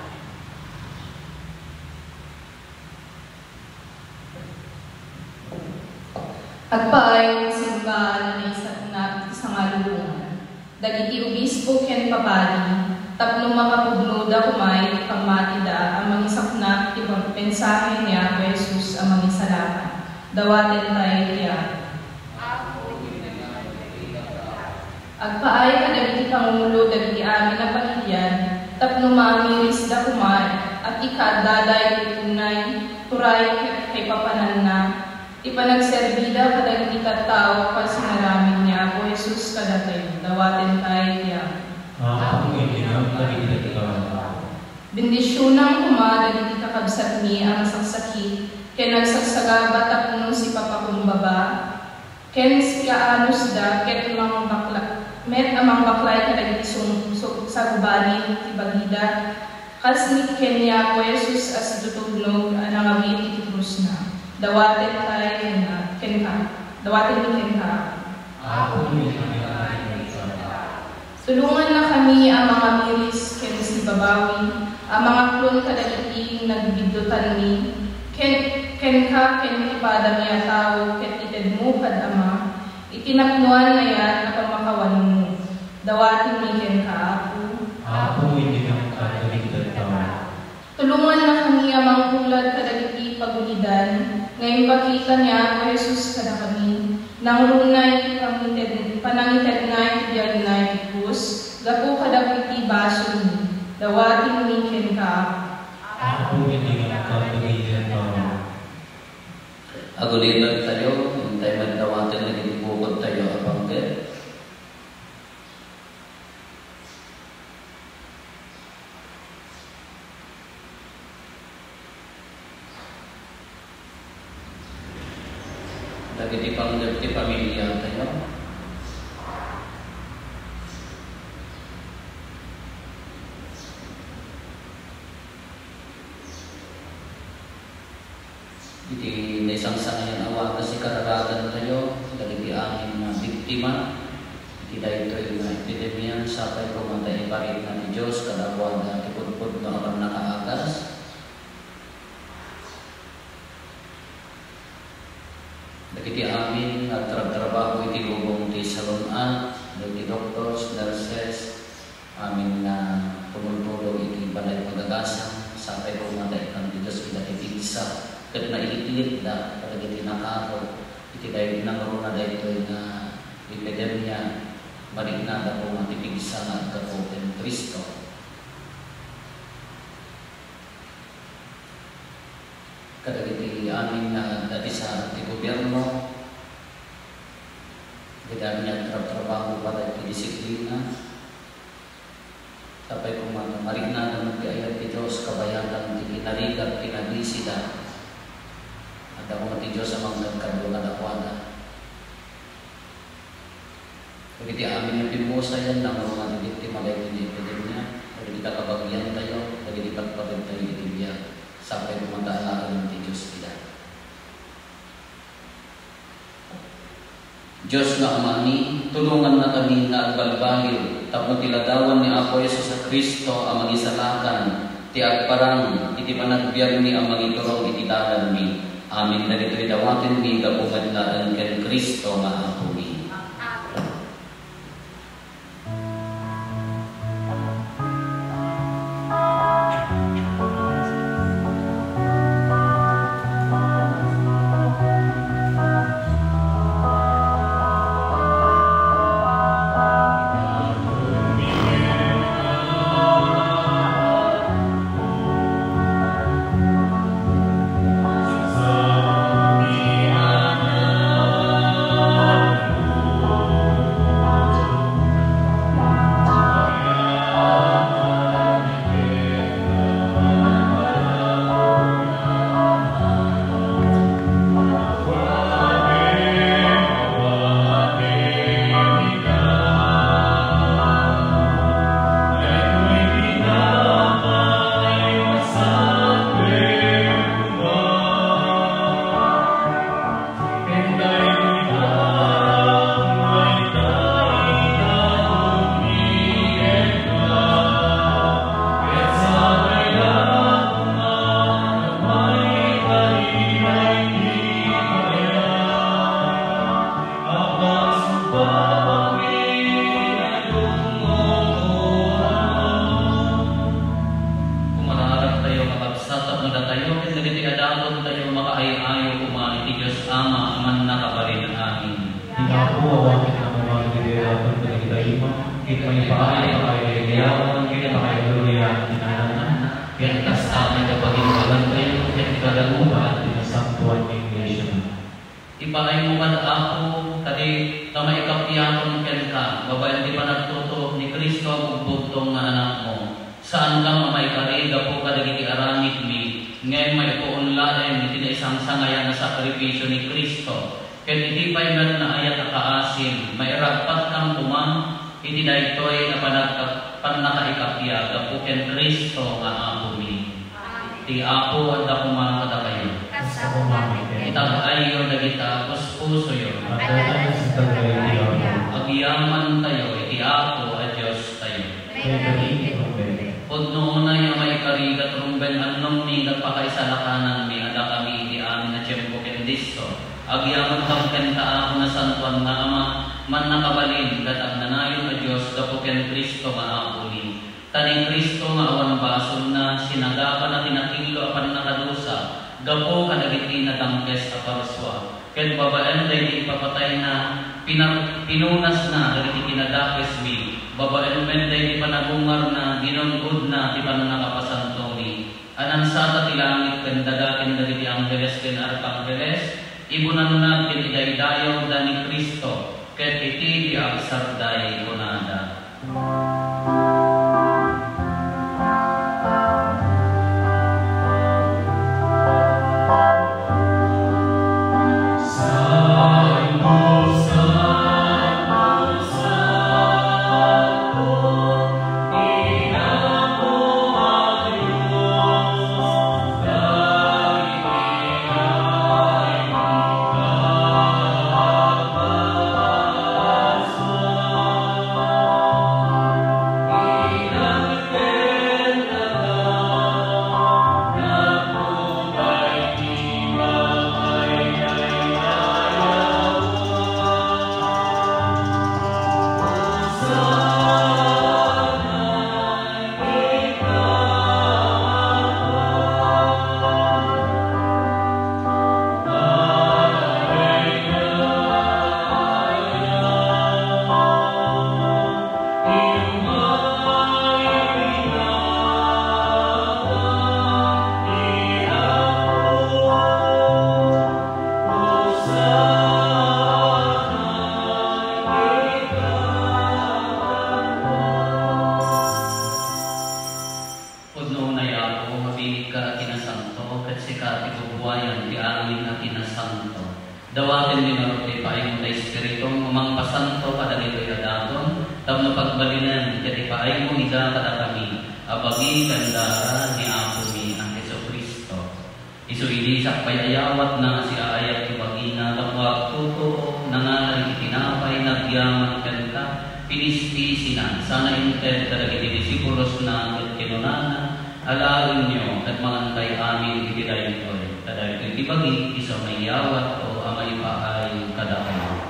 Agpaay simbahan na isa na sa ngalulungan. Dagiti obispo ken papadi, tatlong makapugnoda kumay, pagmatida, ang mga saknap, ibang mensahe niya, Jesus, ang mga salamat. Dawatin tayo niya. Agpaay ka dagiti Pangulo, dagiti amin na pamilyan, tatlong mamiris da kumay, at ikadalay tunay, turay kay papanan na, ipanagserbida kadagiti katao pasinaramin niya, o Jesus kadatayo, dawatin tayo niya. Ako hindi nga kadagiti ka. Bendisyonang kumadagiti kakabsat mi ang saksaki, ken nagsagsagaba tapno si papakumbaba, ken si kaanos da, ket amang bakla, met amang baklay kadagiti sa gubanin, ti bagida, kas ni Kenya ko Jesus as tutugnog, anang awit iti krus na. Dawatin tayo na, kenka. Dawatin ni kenka. Ako hindi nga. Tulungan na kami ang mga miris, ken si babawi, ang mga klon kadagiti nagbidutan ni, kenka, ken ipada niya tao, ken ited mo kad ama, itinapnuan na yan na pamakawan mo. Dawatin ni kenka ako. Ako hindi nga kadagiti ka. Tulungan na kami ang mga hulad kadagiti pagulidan, ngayon pakita niya o Jesus kada kami, nang runay panangited na iti na iti krus, gapo kadagiti baso ni, dawatin ni kenka. Ako hindi nga kadagiti ka. Agulilan tayo, hintay magdawatin na ginibukod tayo abangge. Dagiti panggati pamilya tayo. Iti isang sangayan awa kasi kararagan tayo, dagiti amin na biktima, iti daytoy na epidemya, sapay kumatay parit na ni Diyos, kadawag na tipudpud na alam nakaagas. Dagiti amin nagtrabaho iti lubong ti salunan, dagiti doctors, nurses, amin na tumultulog iti balay pagagasa, sapay kumatay kan ti Diyos iti ipigsa. Ket naiilit da kadagiti nakaro iti daytoy nangruna daytoy na epidemya maligna da po matipigsa nga kapo ken Kristo. Kadagiti amin na dati sa iti gobyerno, kadagiti niya trabaho para iti disiplina, tapay kumana maligna da magtiayat ti Diyos kabayanan ti kinarigat kinabisida. At ako mati Diyos amang nagkadungan akwada. Pagiti amin yung pimusa yan ng mga biktima kayo ni epidemya, pagiti kakabagyan tayo, pagiti pagpagod tayo itibya, sampai kumandaan ng Diyos kita. Diyos na amani, tulungan na kami na agbalbalyo, tapno tiladawan ni Apo Yesus sa Kristo ang magisalakan, ti agparang, iti panagbiag ni ang magiturong iti dalan mi. Amin na dito'y dawatin mi kapumadlaan ken Kristo nga Apo mi. Kita may paay pa kayo yayawan, kita pa kayo luya, tinananan, kaya kasama na paghintalan kayo, kaya ikalaguhan, tinasaktuan ng iglesia. Ipaay mo man ako, kadi kamay kapiyakon ken ka, babayan di pa nagtuto ni Kristo ang bugtong nga anak mo. Saan kang mamay kariga po kadagiti aramid mi, ngayon may puunlaen, iti na isang sangayan na sakripisyo ni Kristo. Kaya iti pa'y na ayat na kaasim, may rapat kang tumang, iti na ito'y na panakaikapya, gapo ken Kristo nga apo mi. Ti apo at ako makakata kayo. Itag-ayo na kita, puspuso yun. Agyaman tayo, iti apo at Diyos tayo. Pud noon na yung may karigat rumben anong mi nagpakaisalakanan mi, ada kami iti amin na tiyempo kendisto. Agyaman kang kenta ako na santuan nga ama, man nakabalin, gatag nanayon na Diyos, gapo ken Kristo nga apuli. Taning Kristo nga awan basol na, sinagapan na tinakilo apan nakadusa, gapo kadagiti na dangkes aparswa. Ken babaen day ipapatay na, pinunas na, dagiti kinadakes mi, babaen men day ipanagungar na, ginunggod na, di pa na nakapasanto mi. Anansata ti langit ken dadaken dagiti anggeles ken arkangeles, ibunan na pinidaydayaw da ni Kristo, ket iti di agsarday kunada. Dawatin ni Maruti paayong na Espiritong umang pasanto kadagito yadaton, tapno pagbalinan, kati paayong ida kada kami, abagi gandara ni Apo mi ang Jesucristo. Isuili sakpay ayawat na si aayat ibagina, kapwag tuto, nangalan itinapay, nagyaman kanta, pinispisinan, sana inted kadagiti disipulos na kinunana, alawin nyo at mangantay amin itiday ko. Kadagito itibagi, isa may yawat o amay paay kadakayo.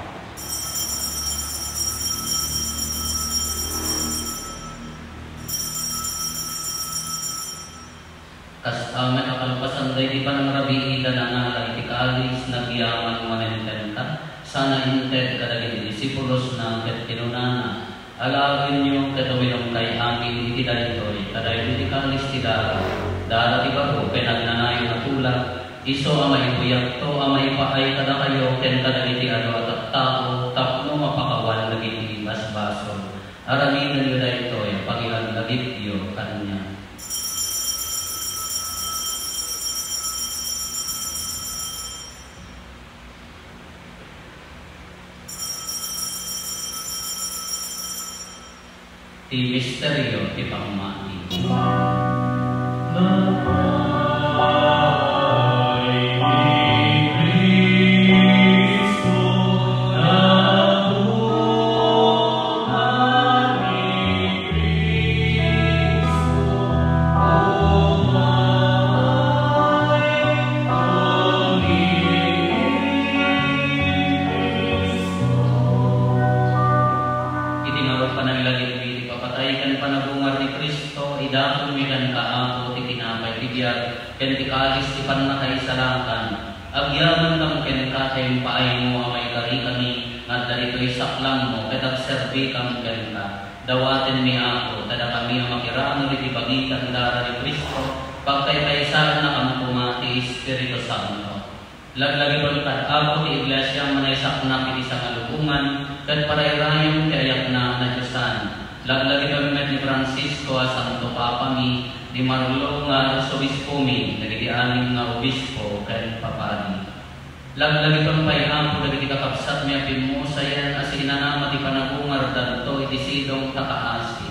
Kas amin akalpasan day di pa ng rabi ida na nga itikalis nagyaman manententa, sana inted kadagiti disipulos na kinunana, alawin nyo katawilong kay amin itiday ko. Kadagito itikalis tidara, dara di ba ko pinagnanayo na tulak, iso amay buyak to amay paay kada kayo ken kadagiti ado at tao tapno mapakawan naging basbaso. Aramin na niyo dahil ito yung Panginoon nagipyo kanya. Ti misteryo ti pangmati. Kentikalis ti panakaisalakan, agyaman kang kenta kayong paay mo amay kari kami, nga darito'y saklang mo, ketag serbi kang kenta. dawaten mi ako, tada kami ang makirano iti pagitan dara ni Kristo, pagkaypaysan na kamukuma ti Espiritu Santo. Laglagi kat ako ti iglesia manaysak na piti sa kalubungan, kat parayrayong ti ayak na Diyosan. Laglagi ni Francisco a Santo Papa mi, di Marlo nga Arsobispo mi, dagiti anim nga obispo ken papadi. Laglagi payhapo dagiti kakabsat mi apin mo sayan as inanama ti panagungar danto iti sidong takaasin.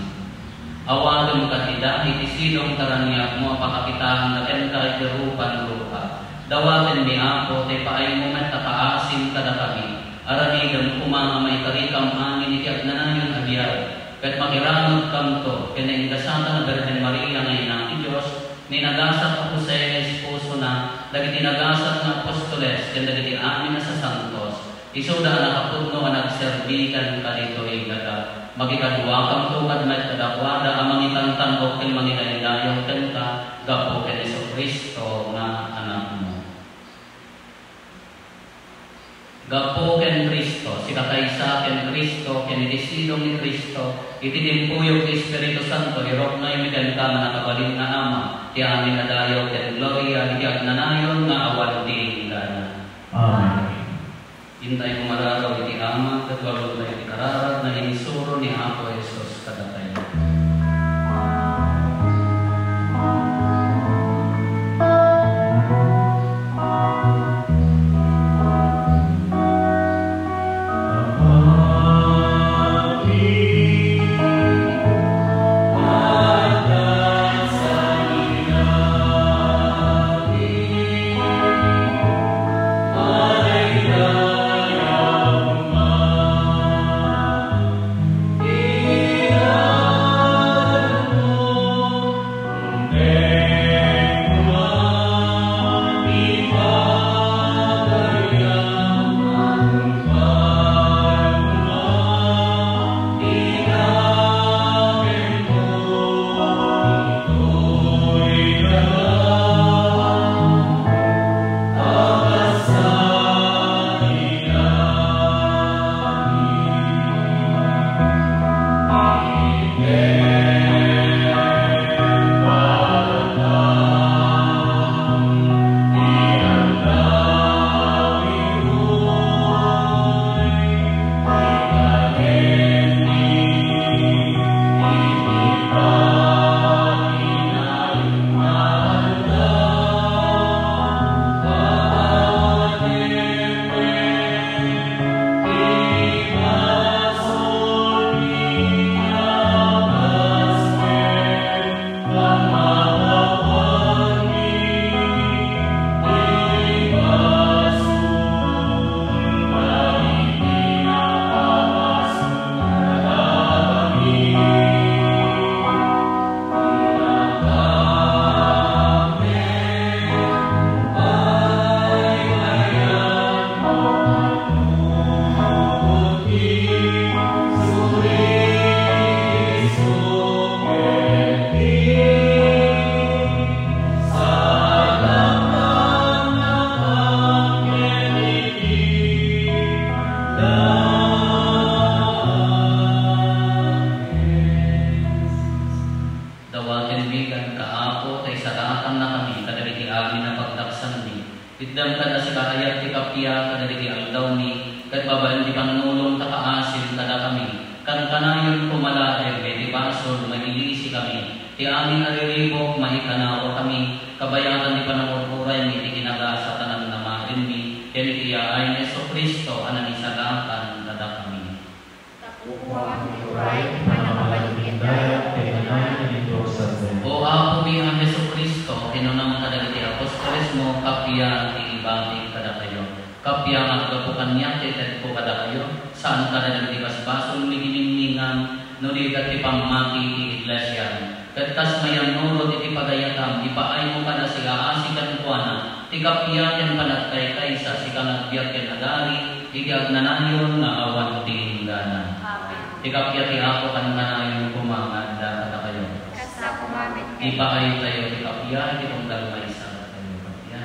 Awadon katida iti sidong taraniak mo apakakitahan na ken kaikirupan lupa. Dawaten mi ako tay paay mo met takaasin kada kami. Aranigam kumanga may karikam angin iti agnanayon abiyay. Ket makiramot kamto ken indasata na Birhen Maria nga ina ti Dios ni nagasat ako sa esposo na dagiti nagasat nga apostoles ken dagiti amin na sa santos isuda nakapudno nga nagserbikan kadito igada magikaduwa kamto kad met kadakwada amang itantan ken manginaydayon ken ka gapo ken Kristo nga anak mo. Gapo ken Kristo, si kakaysa ken Kristo, ken itisidong ni Kristo, ititimpuyog ni Espiritu Santo, irok na imikan ka manakabalin na ama, ti amin na dayo ken gloria, iti agnanayon nga awan di ingana. Amen. Hintay mo mararaw iti ama, kat walod na iti kararag na inisuro ni Apo Jesus kadatay. Itdam kada si kahayat ti kapya kada di aldaw ni kat babaen ti panulong takaasin kada kami kan kanayon kumalaer ti basol magilisi kami ti amin ariribok mahikanaw kami kabayatan ti panamurmuray ni ti kinagasa tanan na marin mi ken ti ay Hesus Kristo anan isagakan kada kami. O Apo mi ang Hesus Kristo kinunang kada ti apostoles mo kapya ti ibati kada kayo. Kapya ang agapukan niya ti po kada kayo. Saan kada ti basbasol mi giningningan no di kat ti pamati ti iglesia. Kat kas mayan nurot iti pagayatam ipaay mo kada si aasikan kuana. Ti kapya ken panagkay sa si kanagbiak ken adari iti agnanayon nga awan ti ingganan. Ti kapya ti ako kan kanayon kumangad kada kayo. Ipaay tayo ti kapya, ti tunggal may isa tayo kapya.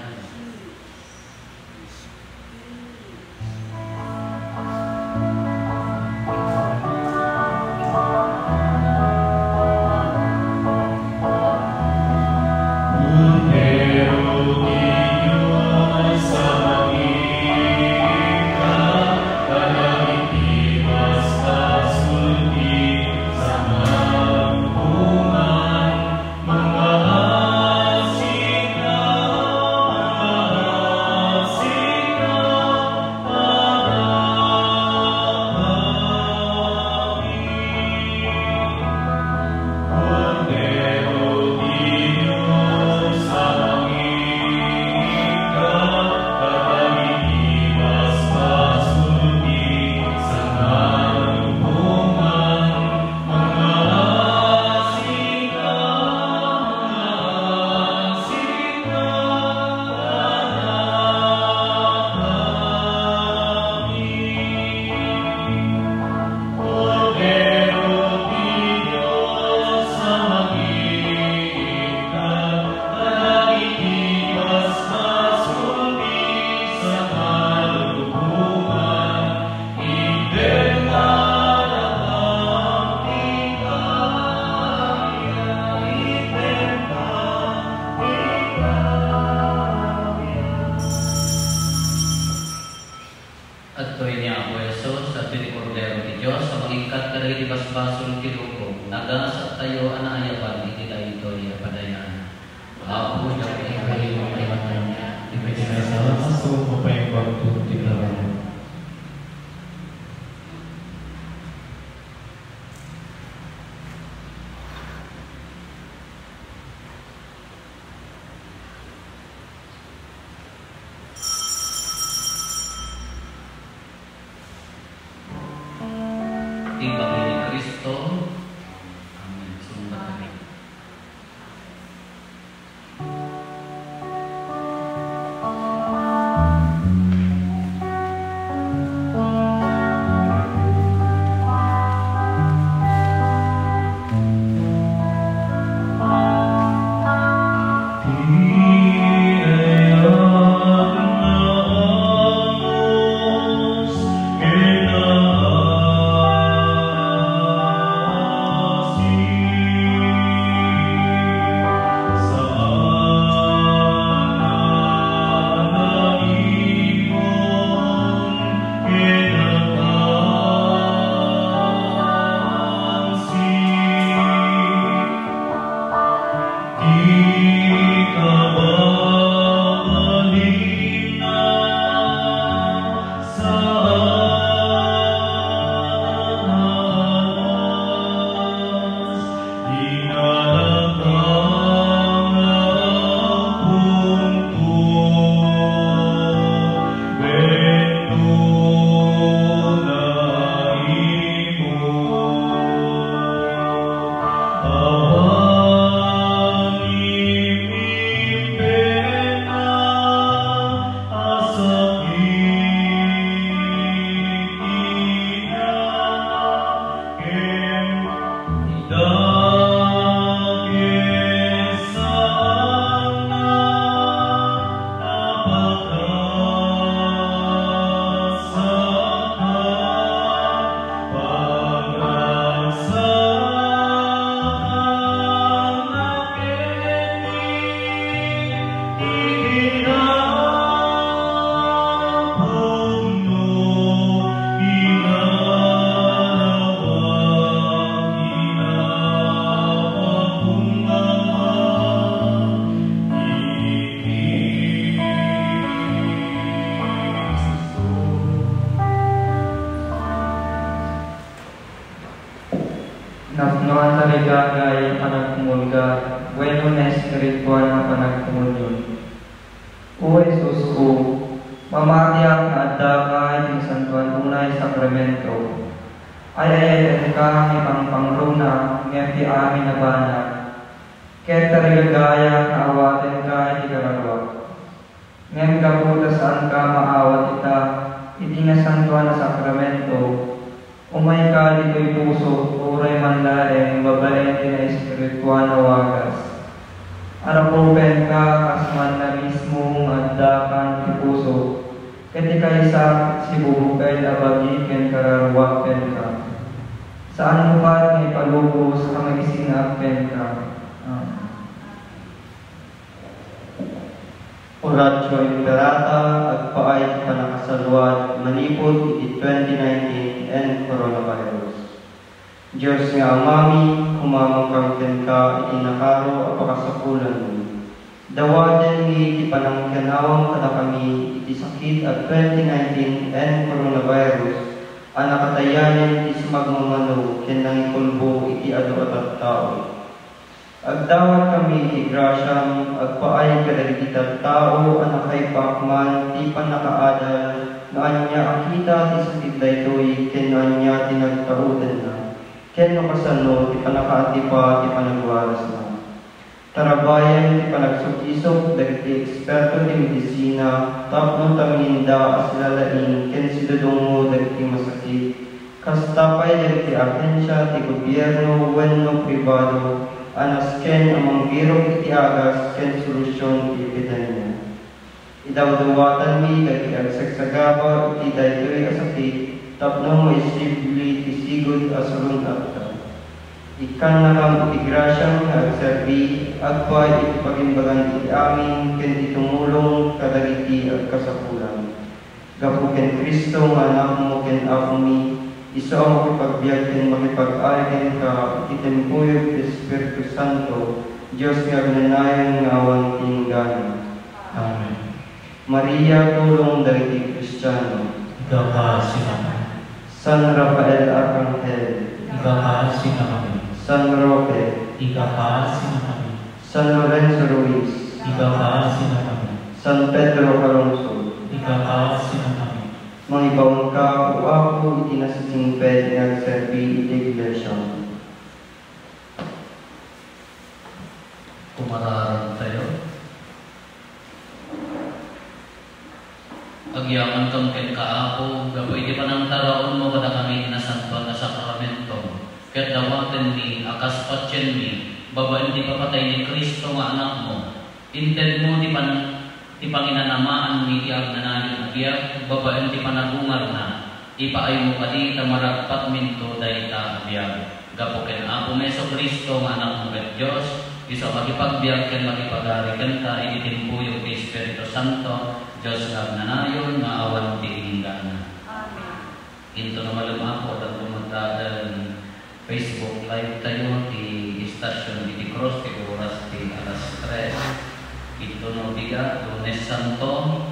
iti basbasol ti lupong, nagasat tayo anaayapan iti daytoy apadayan. Apo dapit Kaya mo ay matanya, di ba sinasama sa sumo pa yung waktu tiglaro. Timbang ni Kristo. Amen. Sumbat kami. Napnoan taligagay panagkumulga, bueno na espiritual na panagkumunyon. O Jesus ko, mamatiyak na adda ka yung santuan unay sakramento. Ay ka ang pangruna, ngeti amin na bana. Kaya taligagaya na awatin ka iti kararwa. Ngem kaputa saan ka maawat ita, iti nga santuan na sakramento. Umay ka dito'y puso, uray manlaeng, babalente na espiritual na wagas. Arapupen ka, kasman na mismong addakan ti puso, kati kaysa si bubukay abagi ken kararwaken ka. Saan mo ka may palubos ang isingaken ka. Oratio Imperata at paay panakasalwat manipod iti 2019 and coronavirus. Diyos nga amami, kumamangkangken ka iti nakaro apakasapulan mo. Dawaden ni iti panangkanawang kada kami iti sakit at 2019 and coronavirus ang nakatayanin iti sumagmamano ken nangikulbo iti adu at tao. Agdawat kami iti grasyam, agpaay kadagiti tao, anak kay pakman, ti panakaadal, na anya akita ti sakit daytoy, ken anya ti nagtaudan na, ken no kasano ti panakaatipa ti panagwaras na. Tarabayan ti panagsukisok, dagiti eksperto ti medisina, tapno taminda as lalain, ken sidudungo dagiti masakit, kastapay dagiti ahensya ti gobyerno, wenno pribado, anas ken amang birok iti agas ken solusyon iti epidemya. Idawdawatan mi dagiti agsagsagaba iti daytoy asakit tapno maisibli ti sigud asulon akta. Ikan nakang iti grasyang nga agserbi agpa iti pagimbagan iti amin ken itumulong kadagiti agkasapulan. Gapu ken Kristo nga anak mo ken ako mi Iso ang makipagbiag ken makipag-ari ken ka itimpuyog ti Espiritu Santo, Dios nga gnanayon nga awan tinggana. Amen. Maria tulong dagiti Kristiyano. Ikaw ka sinaman. San Rafael Arcangel. Ikaw ka sinaman. San Roque. Ikaw ka sinaman. San Lorenzo Ruiz. Ikaw ka sinaman. San Pedro Calonso. Ikaw ka sinaman. Mangibawon ka o ako iti nasisingped nga serbi iti iglesia. Kumararan tayo. Agyaman kang ken kaapo, gapoy di pa nang taraon mo kada kami nasantuan na sakramento. Ket dawaten ni akas patyen mi, babaen di papatay ni Kristo nga anak mo. Inted mo di panginanamaan mi ti agnanayon abiyag, babaen di panagungar na. Ipaay mo kadi tamaragpat minto dayta abiyag. Gapo ken Apo Meso Kristo nga anak mo ket Dios, iso makipagbiag ken makipagari ken ta itimpuyog ti Espiritu Santo, Dios nga agnanayon nga awan ti hinggana. Amen. Into na malumako at pumunta Facebook live tayo ti station di Cross ti oras ti alas 3. Ito no biga Lunes Santo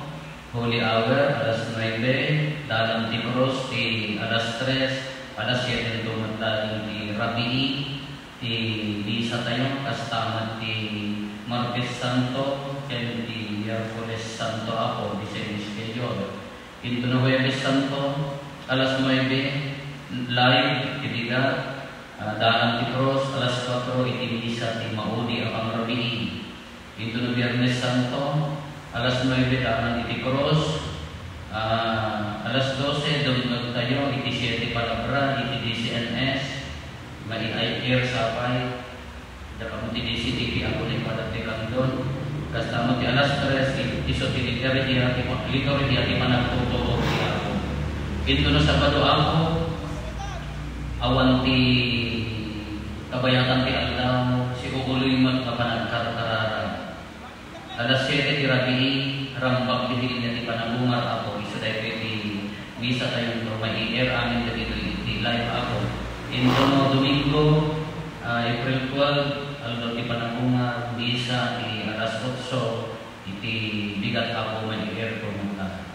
Holy Hour alas 9, dalam ti Cross ti alas 3, alas 7 pumunta ti Rabii ti Lisa tayo kastaman ti Martes Santo ken ti Miyerkules Santo ako di schedule. Ito no Huwebes Santo alas 9 live ti biga dalam ti Cross alas 4 iti misa ti Maudi ang Rabii. Ito no Biyernes Santo alas 9 dalam iti Cross alas 12 dungag tayo iti 7 palabra iti DCNS mai-air sapay dapat ti DCTV ako ni padagtekan doon kasama ti alas 3 iso ti liturgy ati managtutuo ti ako. Ito no Sabado ako awan ti kabayatan ti Allah si uuloy mat nga panagkarkarara. Alas 7 ti Rabii rambak dihil niya ti panangungar ako iso dahi ti misa tayo no mai-air amin dito ti live ako. Ito no Domingo April 12 aldo ti panangungar misa ti alas 8 iti bigat ako mai-air pumunta.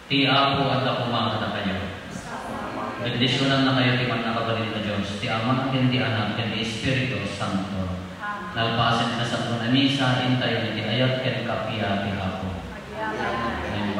Ti ako at ako makata kayo. Nagdesyonan na kayo ti man nakabalin na Diyos, ti Ama, ken ti Anak, ken ti Espiritu Santo. Nalpasin na sa misa, intayo na ti ayat ken kapia ti Apo. Ngayon